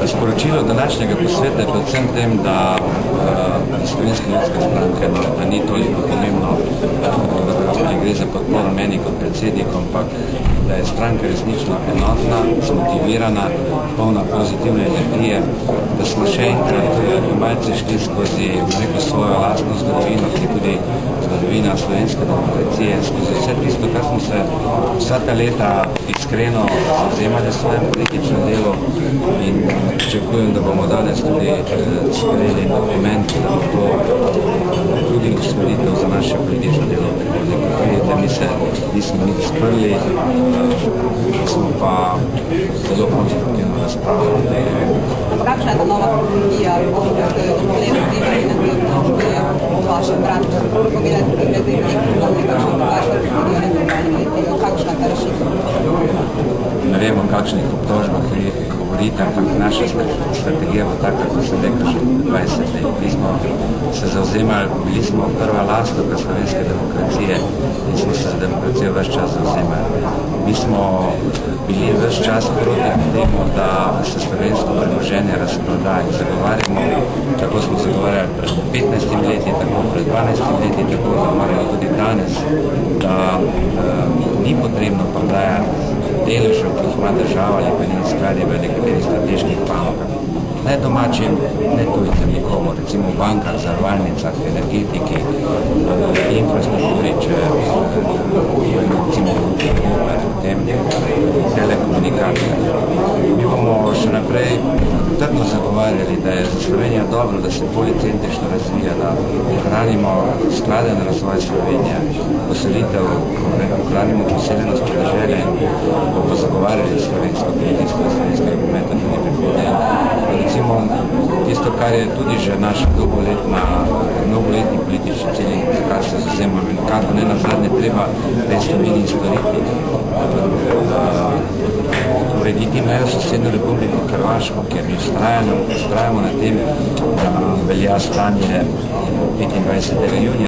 Sporočilo današnjega posveta je predvsem tem, da Slovenska ljudska stranka da ni toliko pomembno, da gre za podporo meni kot predsedniku, ampak da je stranka resnično enotna, zmotivirana, polna pozitivne energije, da smo še enkrat malce šli skozi svojo lastno zgodovino, ki je tudi zgodovina slovenske demokracije, skozi vse tisto, kar smo se vsa ta leta iskreno zavzemali v svojem političnem delu in pričakujem, da bomo danes tudi sprejeli dokument, da bo to tudi usmeritev za naše politično delo. Vidite, mi se nismo nič sprli, smo pa zelo konstruktivno razpravljali. Kakšna je ta nova kronologija, koliko je dovoljeno vplivali na to, što je v vašem branju? Povedati, da glede nekakšno drugačno, kakšna je ta rešitev? Ne vem, o kakšnih obtožbah govorite, ampak naša strategija bo taka, kot sem rekel, že 20 let. Mi smo se zavzemali, bili smo prva lastovka slovenske demokracije in smo se za demokracijo ves čas zavzemali. Mi smo bili ves čas proti temu, da se slovensko premoženje razproda in zagovarjamo, tako smo zagovarjali pred 15 leti, tako pred 12 leti, tako zagovarjali tudi danes, da ni potrebno prodajati deležev, ki jih ima država ali pa njeni skladi v nekaterih strateških panogah. Ne domačim, ne tujcem nikomu, recimo v bankah, zavarovalnicah, energetiki, infrastrukturi, če recimo tem telekomunikacijah. Mi bomo še naprej trdno zagovarjali, da je za Slovenijo dobro, da se policentrično razvija, da ohranimo skladen razvoj Slovenije, poselitev, ohranimo poseljenost podeželja in bomo zagovarjali slovensko kmetijstvo in slovenskega kmeta tudi prihodnje. Recimo tisto, kar je tudi že naša dolgoletni politični cilj, za kar se zavzemamo in kako ne nazadnje treba tej Sloveniji storiti. Urediti mejo sosednjo Republiko Hrvaško, ker mi vztrajamo na tem, da velja stanje 25. junija